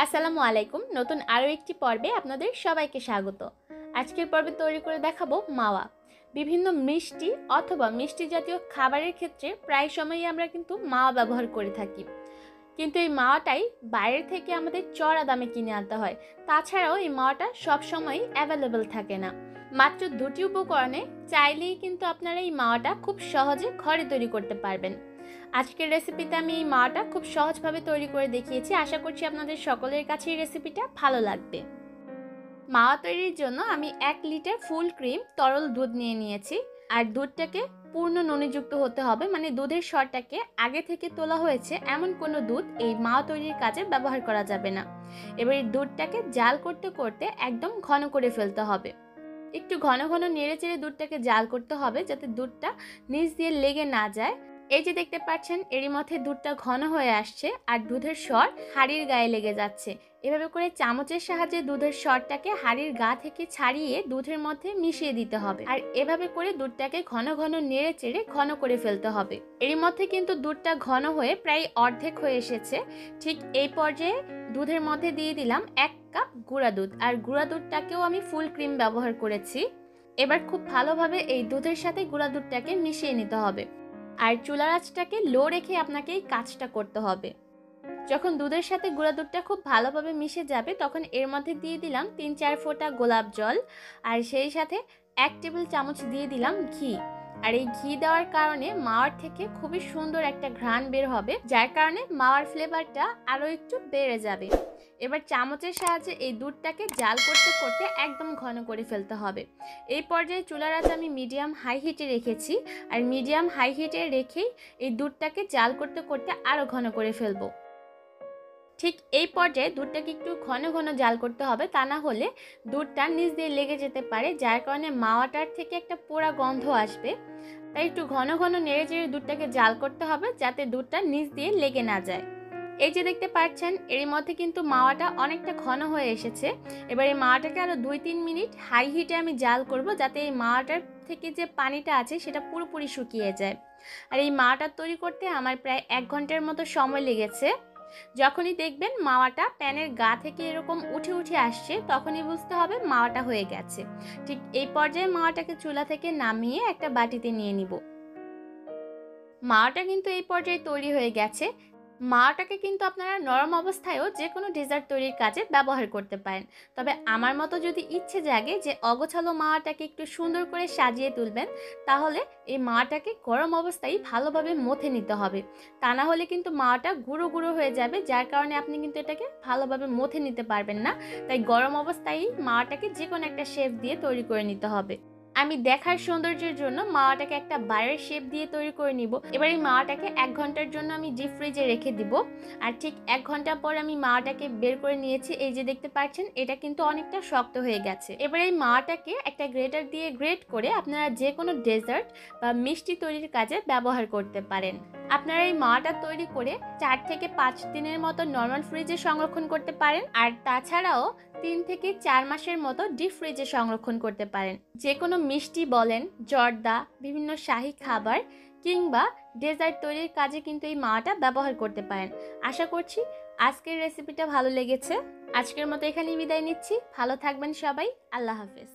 আসসালামু আলাইকুম। নতুন আরও একটি পর্বে আপনাদের সবাইকে স্বাগত। আজকের পর্বে তৈরি করে দেখাবো মাওয়া। বিভিন্ন মিষ্টি অথবা মিষ্টি জাতীয় খাবারের ক্ষেত্রে প্রায় সময়ই আমরা কিন্তু মাওয়া ব্যবহার করে থাকি, কিন্তু এই মাওয়াটাই বাইরে থেকে আমাদের চড়া দামে কিনে আনতে হয়। তাছাড়াও এই মাওয়াটা সবসময়ই অ্যাভেলেবল থাকে না। মাত্র দুটি উপকরণে চাইলেই কিন্তু আপনারা এই মাওয়াটা খুব সহজে ঘরে তৈরি করতে পারবেন। আজকের রেসিপিতে আমি এই মাওয়াটা খুব সহজভাবে তৈরি করে দেখিয়েছি। আশা করছি আপনাদের সকলের কাছে এই রেসিপিটা ভালো লাগবে। মাওয়া তৈরির জন্য আমি 1 লিটার ফুল ক্রিম তরল দুধ নিয়ে নিয়েছি। আর দুধটাকে পূর্ণ ননিযুক্ত হতে হবে, মানে দুধের স্বরটাকে আগে থেকে তোলা হয়েছে এমন কোনো দুধ এই মাওয়া তৈরির কাজে ব্যবহার করা যাবে না। এবার এই দুধটাকে জাল করতে করতে একদম ঘন করে ফেলতে হবে। একটু ঘন ঘন নেড়ে চেড়ে দুধটাকে জাল করতে হবে যাতে দুধটা নিচ দিয়ে লেগে না যায়। এই যে দেখতে পাচ্ছেন এরই মধ্যে দুধটা ঘন হয়ে আসছে আর দুধের স্বর হাঁড়ির গায়ে লেগে যাচ্ছে। এভাবে করে চামচের সাহায্যে দুধের স্বরটাকে হাঁড়ির গা থেকে ছাড়িয়ে দুধের মধ্যে মিশিয়ে দিতে হবে। আর এভাবে করে দুধটাকে ঘন ঘন নেড়ে চেড়ে ঘন করে ফেলতে হবে। এরই মধ্যে কিন্তু দুধটা ঘন হয়ে প্রায় অর্ধেক হয়ে এসেছে। ঠিক এই পর্যায়ে দুধের মধ্যে দিয়ে দিলাম 1 কাপ গুঁড়া দুধ। আর গুঁড়া দুধটাকেও আমি ফুল ক্রিম ব্যবহার করেছি। এবার খুব ভালোভাবে এই দুধের সাথে গুঁড়া দুধটাকে মিশিয়ে নিতে হবে। আর চুলার আঁচটাকে লো রেখে আপনাকে এই কাজটা করতে হবে। যখন দুধের সাথে গুঁড়া দুধটা খুব ভালোভাবে মিশে যাবে তখন এর মধ্যে দিয়ে দিলাম 3-4 ফোঁটা গোলাপ জল। আর সেই সাথে 1 টেবিল চামচ দিয়ে দিলাম ঘি। আর এই ঘি দেওয়ার কারণে মাওয়ার থেকে খুবই সুন্দর একটা ঘ্রাণ বের হবে, যার কারণে মাওয়ার ফ্লেভারটা আরও একটু বেড়ে যাবে। এবার চামচের সাহায্যে এই দুধটাকে জাল করতে করতে একদম ঘন করে ফেলতে হবে। এই পর্যায়ে চুলার আঁচ আমি মিডিয়াম হাই হিটে রেখেছি। আর মিডিয়াম হাই হিটে রেখেই এই দুধটাকে জাল করতে করতে আরও ঘন করে ফেলবো। ঠিক এই পর্যায়ে দুধটাকে একটু ঘন ঘন জাল করতে হবে, তা না হলে দুধটা নিচ দিয়ে লেগে যেতে পারে, যার কারণে মাওয়াটার থেকে একটা পোড়া গন্ধ আসবে। তাই একটু ঘন ঘন নেড়ে চেড়ে দুধটাকে জাল করতে হবে যাতে দুধটা নিচ দিয়ে লেগে না যায়। এই যে দেখতে পাচ্ছেন এর মধ্যে কিন্তু মাওয়াটা অনেকটা ঘন হয়ে এসেছে। এবার এই মাওয়াটাকে আরও 2-3 মিনিট হাই হিটে আমি জাল করব যাতে এই মাওয়াটার থেকে যে পানিটা আছে সেটা পুরোপুরি শুকিয়ে যায়। আর এই মাওয়াটা তৈরি করতে আমার প্রায় 1 ঘন্টার মতো সময় লেগেছে। যখনই দেখবেন মাওয়াটা প্যানের গা থেকে এরকম উঠে উঠে আসছে তখনই বুঝতে হবে মাওয়াটা হয়ে গেছে। ঠিক এই পর্যায়ে মাওয়াটাকে চুলা থেকে নামিয়ে একটা বাটিতে নিয়ে নিব। মাওয়াটা কিন্তু এই পর্যায়ে তৈরি হয়ে গেছে। মাওয়াটাকে কিন্তু আপনারা নরম অবস্থায়ও যে কোনো ডেজার্ট তৈরির কাজে ব্যবহার করতে পারেন। তবে আমার মতো যদি ইচ্ছে জাগে যে অগোছালো মাওয়াটাকে একটু সুন্দর করে সাজিয়ে তুলবেন, তাহলে এই মাওয়াটাকে গরম অবস্থায় ভালোভাবে মথে নিতে হবে। তা না হলে কিন্তু মাওয়াটা গুঁড়ো গুঁড়ো হয়ে যাবে, যার কারণে আপনি কিন্তু এটাকে ভালোভাবে মথে নিতে পারবেন না। তাই গরম অবস্থায় মাওয়াটাকে যে কোনো একটা শেপ দিয়ে তৈরি করে নিতে হবে। আমি দেখার সৌন্দর্যের জন্য মাওয়াটাকে একটা বারের শেপ দিয়ে তৈরি করে নিব। এবার এই মাওয়াটাকে 1 ঘন্টার জন্য আমি ডিপ ফ্রিজে রেখে দিব। আর ঠিক 1 ঘন্টা পর আমি মাওয়াটাকে বের করে নিয়েছি। এই যে দেখতে পাচ্ছেন এটা কিন্তু অনেকটা শক্ত হয়ে গেছে। এবার এই মাওয়াটাকে একটা গ্রেটার দিয়ে গ্রেট করে আপনারা যে কোনো ডেজার্ট বা মিষ্টি তৈরির কাজে ব্যবহার করতে পারেন। আপনারা এই মাওয়াটা তৈরি করে 4 থেকে 5 দিনের মতো নর্মাল ফ্রিজে সংরক্ষণ করতে পারেন। আর তাছাড়াও 3 থেকে 4 মাসের মতো ডিপ ফ্রিজে সংরক্ষণ করতে পারেন। যে কোনো মিষ্টি বলেন, জর্দা, বিভিন্ন শাহী খাবার কিংবা ডেজার্ট তৈরির কাজে কিন্তু এই মাওয়াটা ব্যবহার করতে পারেন। আশা করছি আজকের রেসিপিটা ভালো লেগেছে। আজকের মতো এখানেই বিদায় নিচ্ছি। ভালো থাকবেন সবাই। আল্লাহ হাফেজ।